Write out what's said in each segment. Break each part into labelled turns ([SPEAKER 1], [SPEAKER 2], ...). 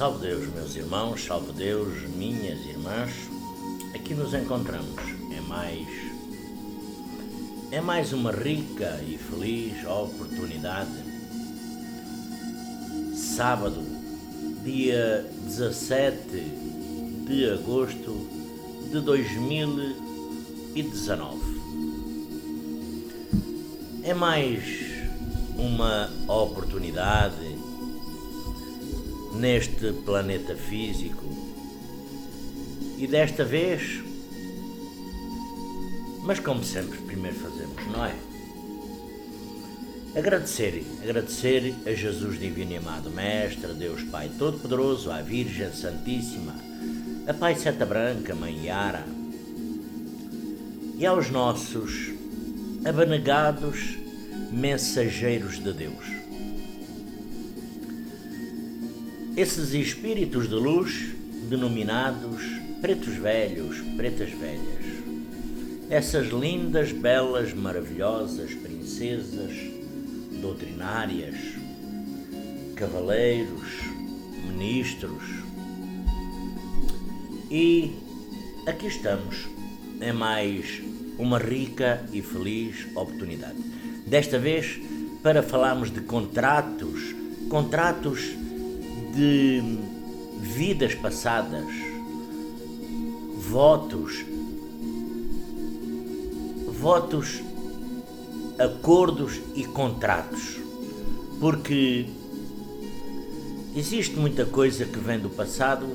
[SPEAKER 1] Salve Deus, meus irmãos, salve Deus, minhas irmãs. Aqui nos encontramos. É mais uma rica e feliz oportunidade. Sábado, dia 17 de agosto de 2019. É mais uma oportunidade neste planeta físico e desta vez, mas como sempre, primeiro fazemos, não é? Agradecer a Jesus Divino e Amado Mestre, a Deus Pai Todo-Poderoso, à Virgem Santíssima, a Pai Seta Branca, Mãe Yara, e aos nossos abnegados mensageiros de Deus. Esses espíritos de luz, denominados pretos velhos, pretas velhas, essas lindas, belas, maravilhosas princesas doutrinárias, cavaleiros, ministros, e aqui estamos, é mais uma rica e feliz oportunidade. Desta vez para falarmos de contratos de vidas passadas, votos, acordos e contratos, porque existe muita coisa que vem do passado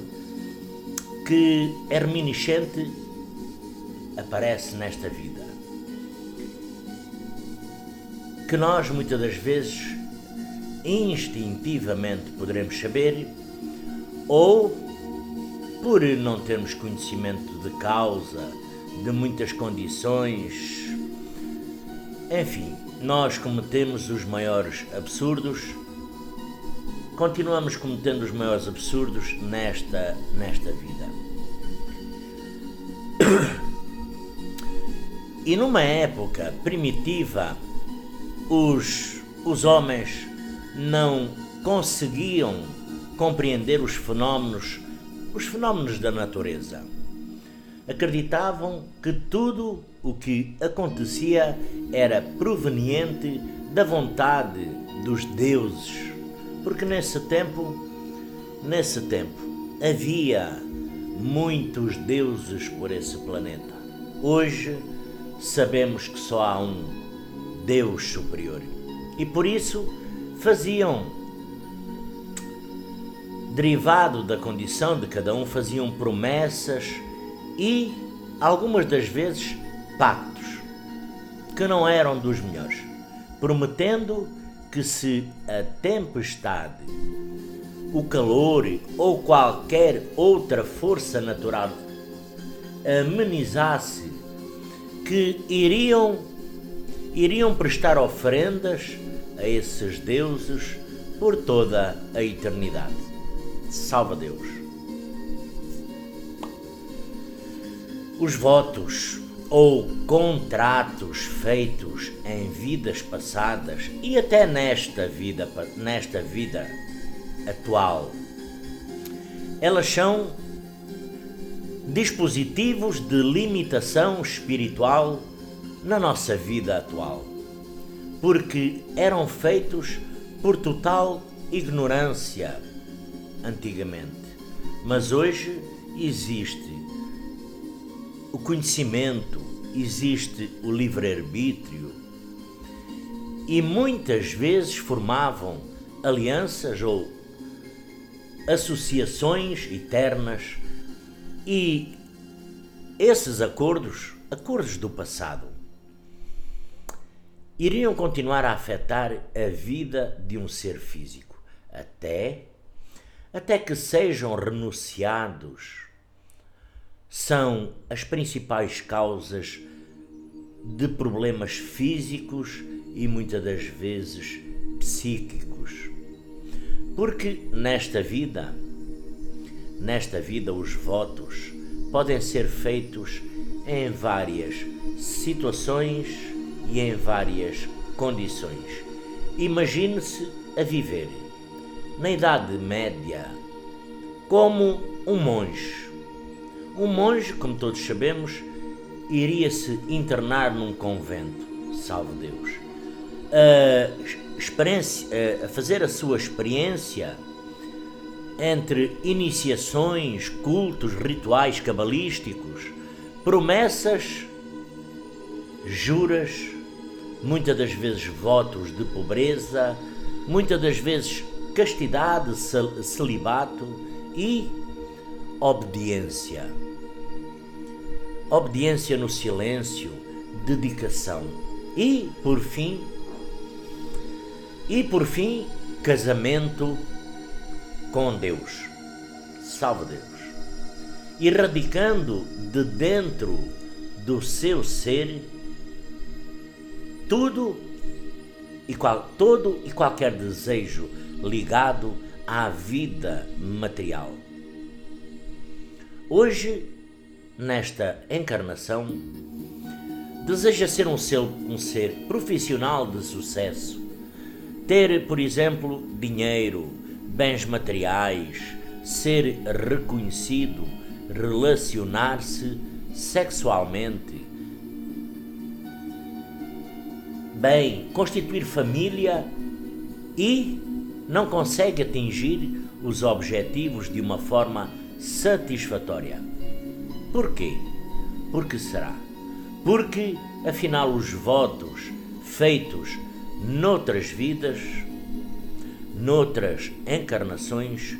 [SPEAKER 1] que é reminiscente, aparece nesta vida, que nós muitas das vezes instintivamente poderemos saber, ou por não termos conhecimento de causa de muitas condições, enfim, nós cometemos os maiores absurdos, continuamos cometendo os maiores absurdos nesta vida. E numa época primitiva, os homens não conseguiam compreender os fenómenos da natureza. Acreditavam que tudo o que acontecia era proveniente da vontade dos deuses, porque nesse tempo havia muitos deuses por esse planeta. Hoje sabemos que só há um Deus superior, e por isso faziam, derivado da condição de cada um, faziam promessas e, algumas das vezes, pactos, que não eram dos melhores, prometendo que se a tempestade, o calor ou qualquer outra força natural amenizasse, que iriam prestar ofrendas a esses deuses por toda a eternidade. Salve Deus. Os votos ou contratos feitos em vidas passadas e até nesta vida atual, elas são dispositivos de limitação espiritual na nossa vida atual, porque eram feitos por total ignorância antigamente, mas hoje existe o conhecimento, existe o livre-arbítrio, e muitas vezes formavam alianças ou associações eternas, e esses acordos do passado, iriam continuar a afetar a vida de um ser físico, até que sejam renunciados. São as principais causas de problemas físicos e muitas das vezes psíquicos. Porque nesta vida os votos podem ser feitos em várias situações e em várias condições. Imagine-se a viver na Idade Média, como um monge. Um monge, como todos sabemos, iria se internar num convento, salve Deus, a fazer a sua experiência entre iniciações, cultos, rituais cabalísticos, promessas, juras, muitas das vezes votos de pobreza, muitas das vezes castidade, celibato e obediência. Obediência no silêncio, dedicação e, por fim, casamento com Deus, salve Deus, erradicando de dentro do seu ser todo e qualquer desejo ligado à vida material. Hoje, nesta encarnação, deseja ser um ser profissional de sucesso, ter, por exemplo, dinheiro, bens materiais, ser reconhecido, relacionar-se sexualmente, bem, constituir família e não consegue atingir os objetivos de uma forma satisfatória. Porquê? Por que será? Porque, afinal, os votos feitos noutras vidas, noutras encarnações,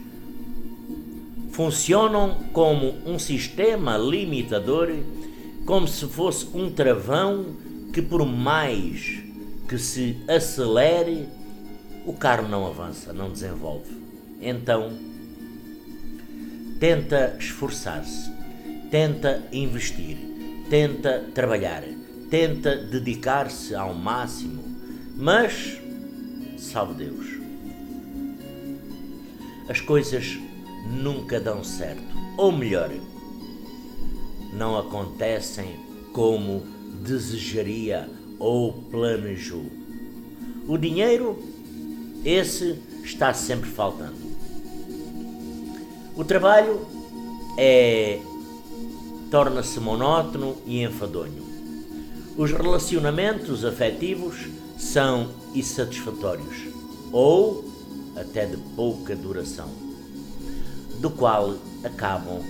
[SPEAKER 1] funcionam como um sistema limitador, como se fosse um travão que, por mais que se acelere, o carro não avança, não desenvolve. Então, tenta esforçar-se, tenta investir, tenta trabalhar, tenta dedicar-se ao máximo, mas, salve Deus, as coisas nunca dão certo, ou melhor, não acontecem como desejaria ou planejou. O dinheiro, esse está sempre faltando. O trabalho torna-se monótono e enfadonho. Os relacionamentos afetivos são insatisfatórios ou até de pouca duração, do qual acabam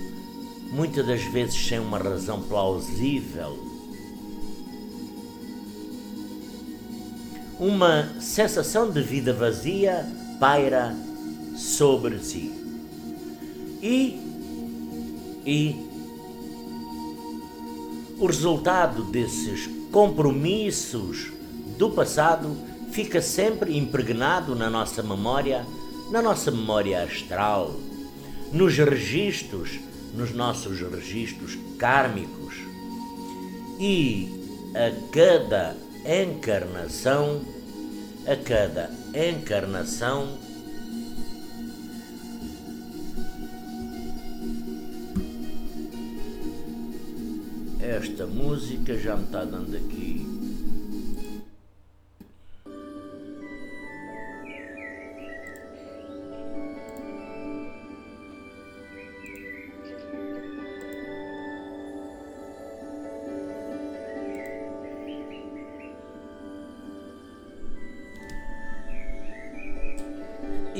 [SPEAKER 1] muitas das vezes sem uma razão plausível. Uma sensação de vida vazia paira sobre si. E o resultado desses compromissos do passado fica sempre impregnado na nossa memória astral, nos nossos registros kármicos. E a cada encarnação, esta música já me está dando aqui.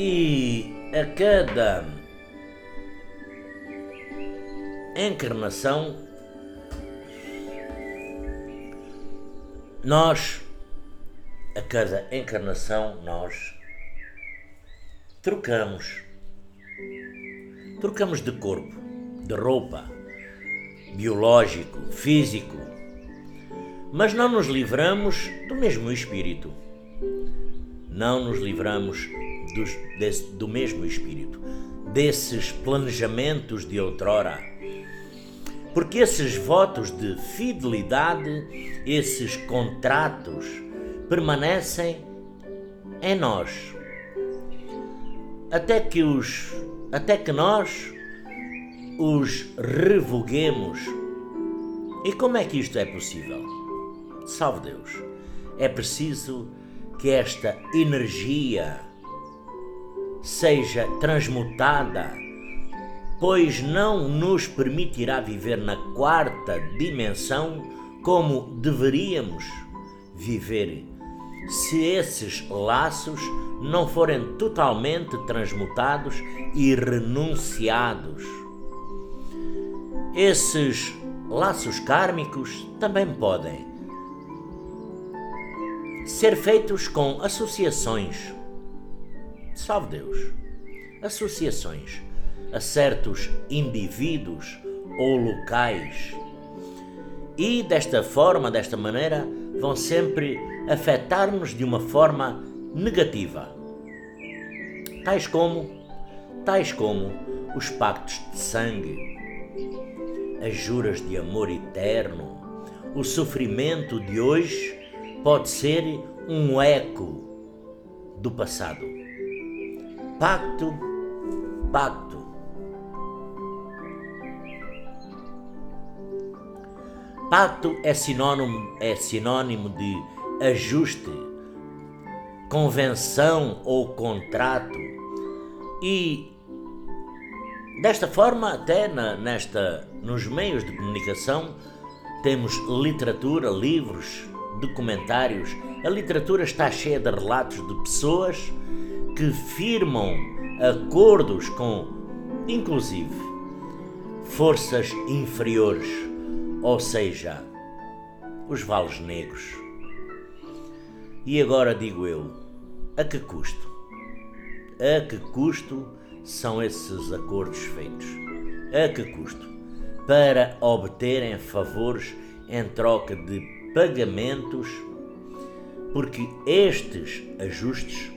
[SPEAKER 1] E a cada encarnação nós trocamos de corpo, de roupa, biológico, físico, mas não nos livramos do mesmo espírito. Não nos livramos do mesmo espírito, desses planejamentos de outrora. Porque esses votos de fidelidade, esses contratos, permanecem em nós. Até que nós os revoguemos. E como é que isto é possível? Salve Deus! É preciso que esta energia seja transmutada pois não nos permitirá viver na quarta dimensão como deveríamos viver, se esses laços não forem totalmente transmutados e renunciados. Esses laços kármicos também podem ser feitos com associações, salve Deus, associações a certos indivíduos ou locais, e desta maneira, vão sempre afetar-nos de uma forma negativa, tais como os pactos de sangue, as juras de amor eterno. O sofrimento de hoje pode ser um eco do passado. Pacto. Pacto é sinônimo de ajuste, convenção ou contrato. E desta forma, até nos meios de comunicação, temos literatura, livros, documentários. A literatura está cheia de relatos de pessoas que firmam acordos com, inclusive, forças inferiores, ou seja, os vales negros. E agora digo eu, a que custo? A que custo são esses acordos feitos? A que custo? Para obterem favores em troca de pagamentos, porque estes ajustes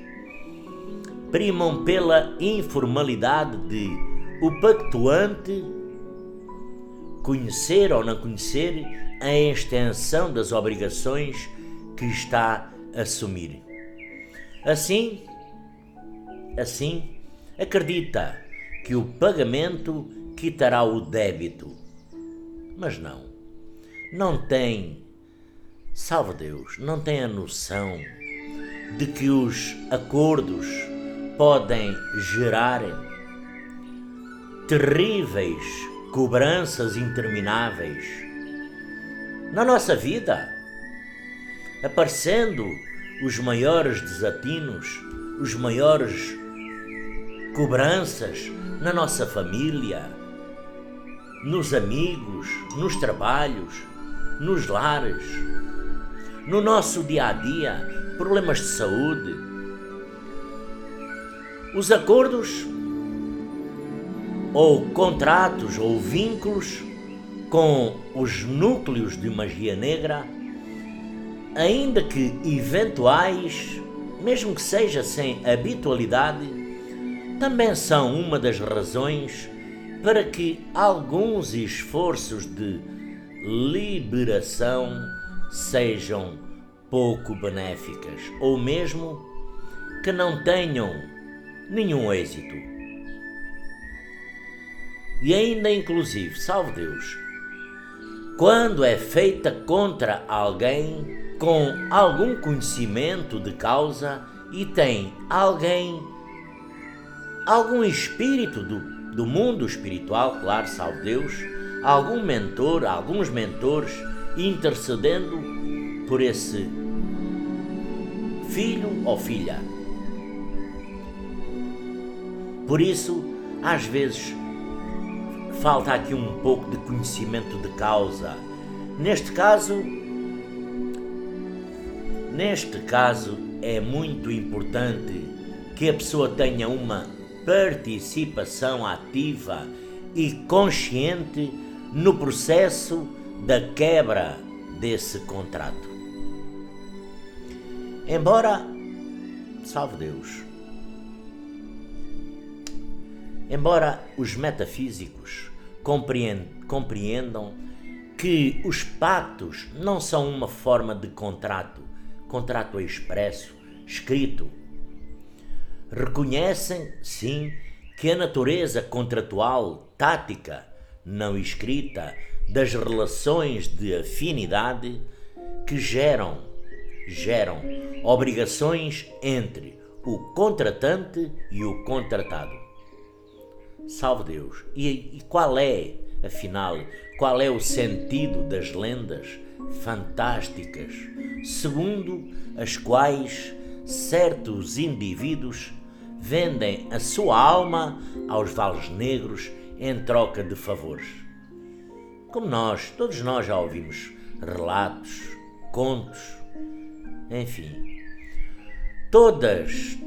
[SPEAKER 1] primam pela informalidade de o pactuante conhecer ou não conhecer a extensão das obrigações que está a assumir. Assim, acredita que o pagamento quitará o débito, mas não tem, salve Deus, não tem a noção de que os acordos podem gerar terríveis cobranças intermináveis na nossa vida, aparecendo os maiores desatinos, os maiores cobranças na nossa família, nos amigos, nos trabalhos, nos lares, no nosso dia a dia, problemas de saúde. Os acordos ou contratos ou vínculos com os núcleos de magia negra, ainda que eventuais, mesmo que seja sem habitualidade, também são uma das razões para que alguns esforços de liberação sejam pouco benéficas ou mesmo que não tenham nenhum êxito. E ainda inclusive, salve Deus, quando é feita contra alguém com algum conhecimento de causa e tem algum espírito do mundo espiritual, claro, salve Deus, algum mentor, alguns mentores intercedendo por esse filho ou filha. Por isso, às vezes, falta aqui um pouco de conhecimento de causa. Neste caso, é muito importante que a pessoa tenha uma participação ativa e consciente no processo da quebra desse contrato. Embora, salve Deus, os metafísicos compreendam que os pactos não são uma forma de contrato expresso, escrito. Reconhecem, sim, que a natureza contratual, tática, não escrita, das relações de afinidade que geram obrigações entre o contratante e o contratado. Salve Deus. E qual é, afinal, qual é o sentido das lendas fantásticas, segundo as quais certos indivíduos vendem a sua alma aos vales negros em troca de favores? Como todos nós já ouvimos relatos, contos, enfim, todas,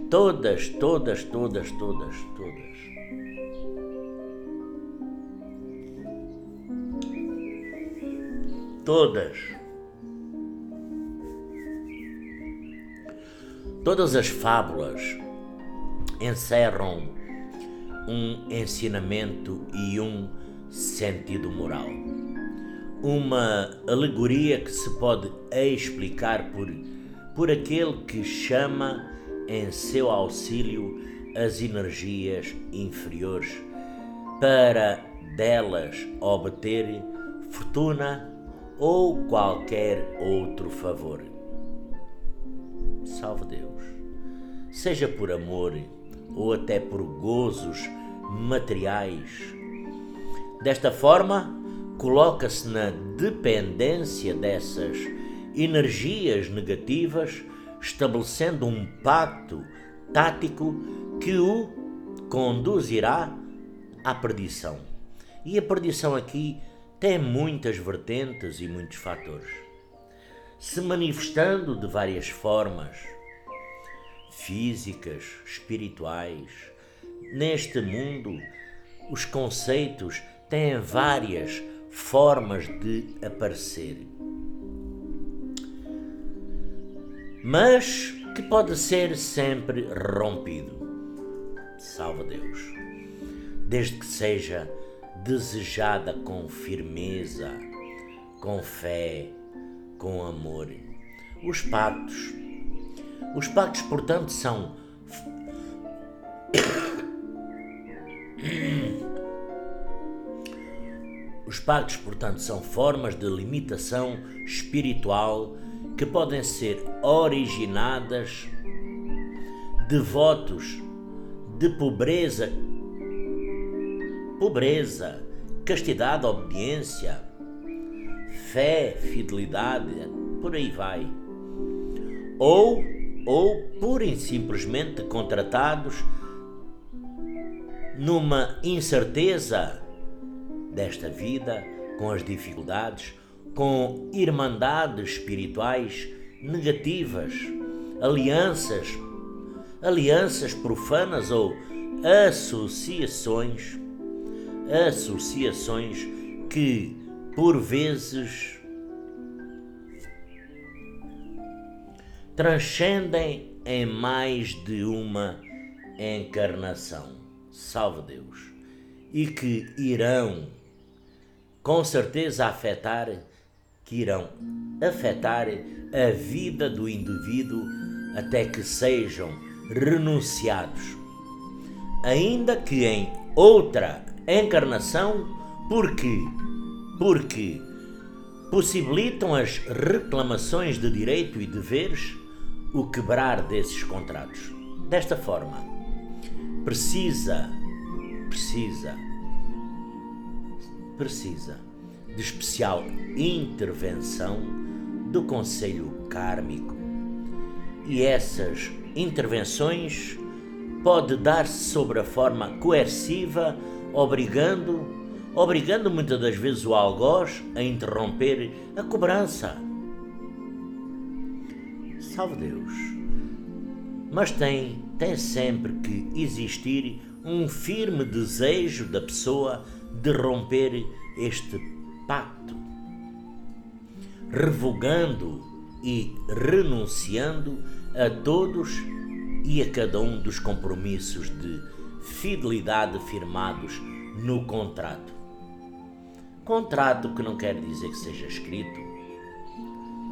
[SPEAKER 1] todas as fábulas encerram um ensinamento e um sentido moral. Uma alegoria que se pode explicar por aquele que chama em seu auxílio as energias inferiores para delas obter fortuna ou qualquer outro favor. Salve Deus. Seja por amor ou até por gozos materiais. Desta forma, coloca-se na dependência dessas energias negativas, estabelecendo um pacto tático que o conduzirá à perdição. E a perdição aqui tem muitas vertentes e muitos fatores, se manifestando de várias formas, físicas, espirituais. Neste mundo, os conceitos têm várias formas de aparecer, mas que pode ser sempre rompido. Salve Deus. Desde que seja desejada com firmeza, com fé, com amor. Os pactos, portanto, são formas de limitação espiritual que podem ser originadas de votos de pobreza, castidade, obediência, fé, fidelidade, por aí vai. Ou pura e simplesmente contratados numa incerteza desta vida, com as dificuldades, com irmandades espirituais negativas, alianças profanas ou associações que, por vezes, transcendem em mais de uma encarnação. Salve Deus. E que irão, com certeza, afetar a vida do indivíduo até que sejam renunciados, ainda que em outra encarnação, porque possibilitam as reclamações de direito e deveres, o quebrar desses contratos. Desta forma, precisa de especial intervenção do Conselho Kármico. E essas intervenções pode dar-se sobre a forma coerciva, obrigando muitas das vezes o algoz a interromper a cobrança. Salve Deus. Mas tem sempre que existir um firme desejo da pessoa de romper este pacto, revogando e renunciando a todos e a cada um dos compromissos de fidelidade firmados no contrato. Contrato que não quer dizer que seja escrito,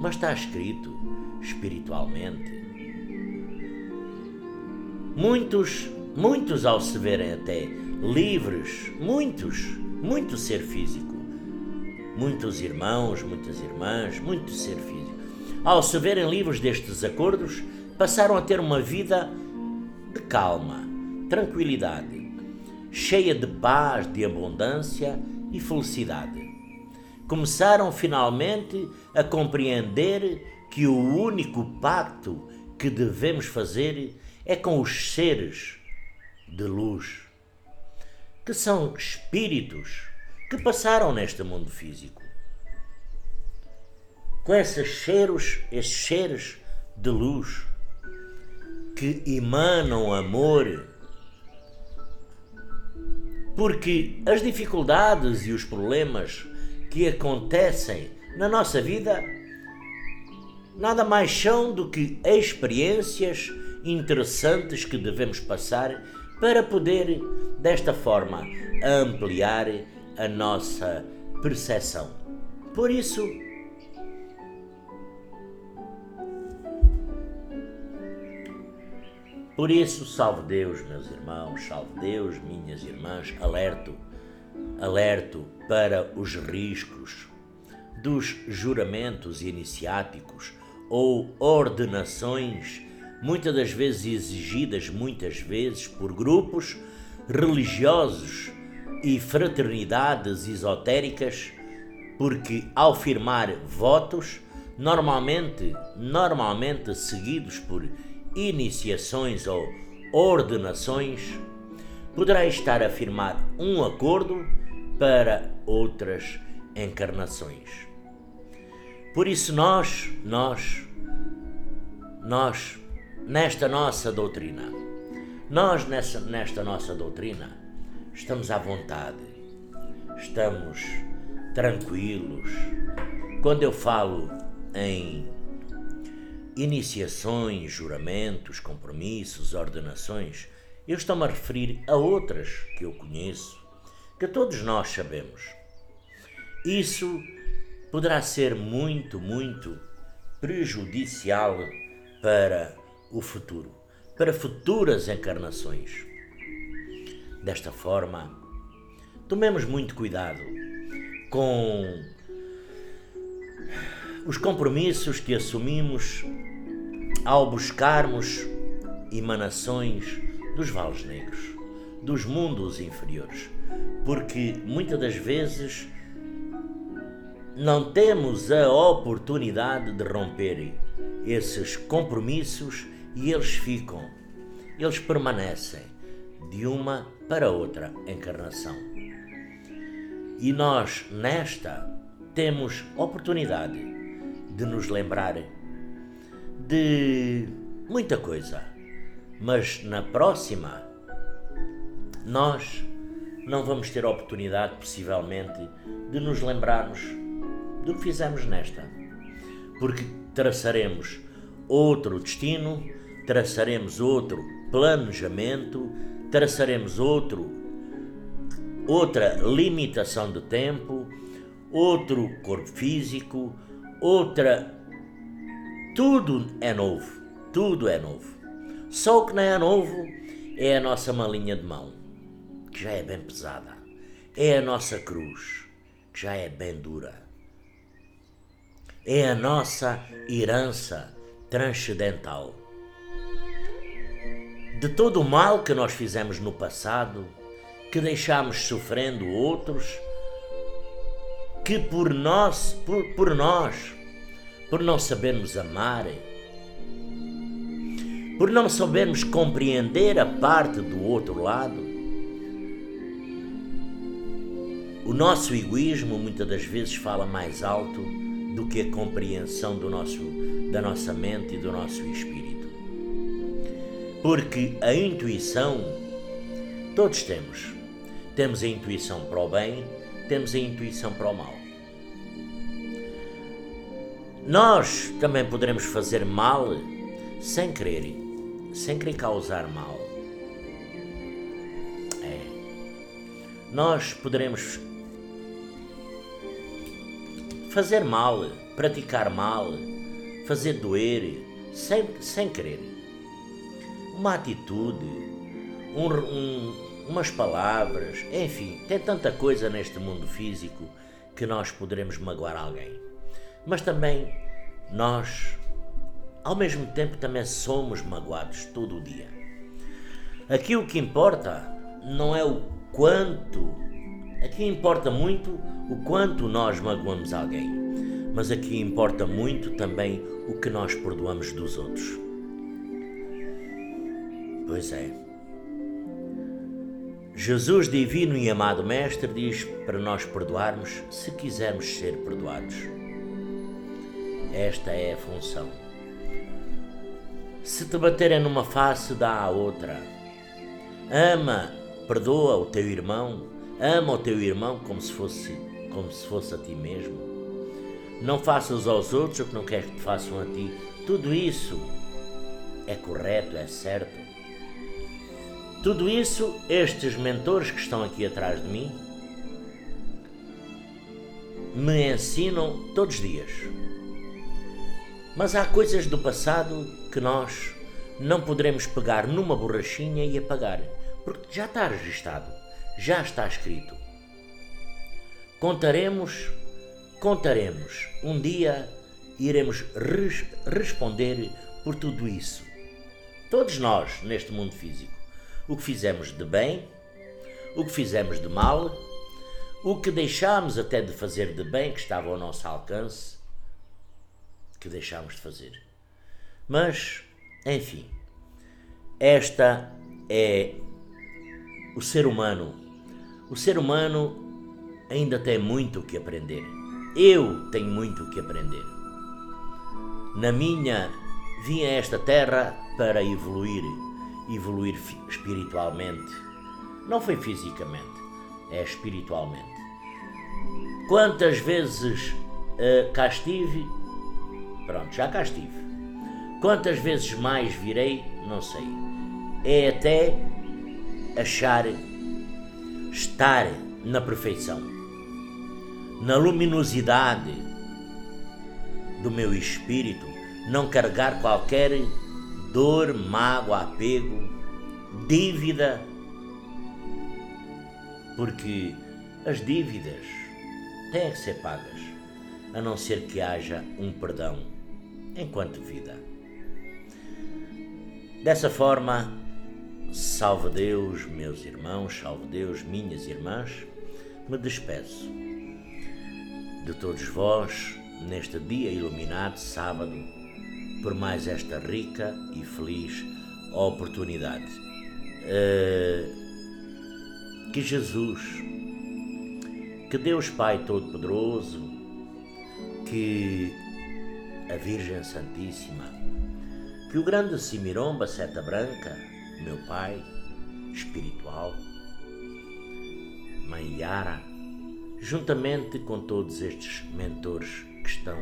[SPEAKER 1] mas está escrito espiritualmente. Muitos ao se verem até livres, muito ser físico, muitos irmãos, muitas irmãs, muito ser físico, ao se verem livres destes acordos, passaram a ter uma vida de calma, tranquilidade, cheia de paz, de abundância e felicidade. Começaram finalmente a compreender que o único pacto que devemos fazer é com os seres de luz, que são espíritos que passaram neste mundo físico. Com esses seres de luz que emanam amor, porque as dificuldades e os problemas que acontecem na nossa vida nada mais são do que experiências interessantes que devemos passar para poder, desta forma, ampliar a nossa percepção. Por isso, salve Deus, meus irmãos, salve Deus, minhas irmãs, alerto para os riscos dos juramentos iniciáticos ou ordenações, muitas das vezes exigidas por grupos religiosos e fraternidades esotéricas, porque ao firmar votos, normalmente seguidos por iniciações ou ordenações, poderá estar a firmar um acordo para outras encarnações. Por isso nós, nesta nossa doutrina, estamos à vontade, estamos tranquilos. Quando eu falo em iniciações, juramentos, compromissos, ordenações, eu estou-me a referir a outras que eu conheço, que todos nós sabemos. Isso poderá ser muito prejudicial para o futuro, para futuras encarnações. Desta forma, tomemos muito cuidado com os compromissos que assumimos ao buscarmos emanações dos vales negros, dos mundos inferiores, porque muitas das vezes não temos a oportunidade de romper esses compromissos e eles permanecem de uma para outra encarnação. E nós, nesta, temos oportunidade de nos lembrar de muita coisa, mas na próxima nós não vamos ter a oportunidade, possivelmente, de nos lembrarmos do que fizemos nesta, porque traçaremos outro destino, traçaremos outro planejamento, traçaremos outra limitação de tempo, outro corpo físico, tudo é novo. Só o que não é novo é a nossa malinha de mão, que já é bem pesada, é a nossa cruz, que já é bem dura, é a nossa herança transcendental. De todo o mal que nós fizemos no passado, que deixámos sofrendo outros, que por não sabermos amar, por não sabermos compreender a parte do outro lado, o nosso egoísmo muitas das vezes fala mais alto do que a compreensão da nossa mente e do nosso espírito. Porque a intuição, todos temos. Temos a intuição para o bem, temos a intuição para o mal. Nós também poderemos fazer mal sem querer causar mal. Nós poderemos fazer mal, praticar mal, fazer doer, sem querer. Uma atitude, umas palavras, enfim, tem tanta coisa neste mundo físico que nós poderemos magoar alguém. Mas também nós, ao mesmo tempo, também somos magoados todo o dia. Aqui o que importa não é quanto. Aqui importa muito o quanto nós magoamos alguém, mas aqui importa muito também o que nós perdoamos dos outros. Pois é. Jesus, divino e amado Mestre, diz para nós perdoarmos se quisermos ser perdoados. Esta é a função. Se te baterem numa face, dá a outra. Ama, perdoa o teu irmão, ama o teu irmão como se fosse a ti mesmo. Não faças aos outros o que não queres que te façam a ti. Tudo isso é correto, é certo. Tudo isso, estes mentores que estão aqui atrás de mim, me ensinam todos os dias. Mas há coisas do passado que nós não poderemos pegar numa borrachinha e apagar, porque já está registado, já está escrito. Contaremos, um dia iremos responder por tudo isso. Todos nós, neste mundo físico. O que fizemos de bem, o que fizemos de mal, o que deixámos até de fazer de bem, que estava ao nosso alcance, que deixámos de fazer. Mas, enfim, esta é o ser humano. O ser humano ainda tem muito o que aprender. Eu tenho muito o que aprender. Vim a esta terra para evoluir espiritualmente. Não foi fisicamente, é espiritualmente. Quantas vezes cá estive? Pronto, já cá estive. Quantas vezes mais virei? Não sei. É até estar na perfeição, na luminosidade do meu espírito, não carregar qualquer dor, mágoa, apego, dívida, porque as dívidas têm que ser pagas, a não ser que haja um perdão enquanto vida. Dessa forma, salve Deus, meus irmãos, salve Deus, minhas irmãs, me despeço de todos vós neste dia iluminado, sábado, por mais esta rica e feliz oportunidade. Que Jesus, que Deus Pai Todo-Poderoso, que a Virgem Santíssima, que o grande Simiromba Seta Branca, meu Pai espiritual, Mãe Yara, juntamente com todos estes mentores que estão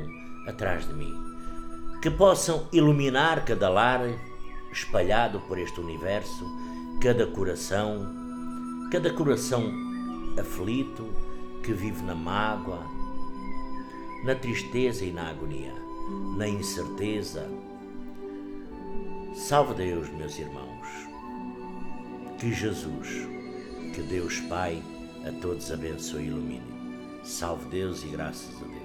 [SPEAKER 1] atrás de mim, que possam iluminar cada lar espalhado por este universo, cada coração aflito que vive na mágoa, na tristeza e na agonia, na incerteza. Salve Deus, meus irmãos, que Jesus, que Deus Pai a todos abençoe e ilumine. Salve Deus e graças a Deus.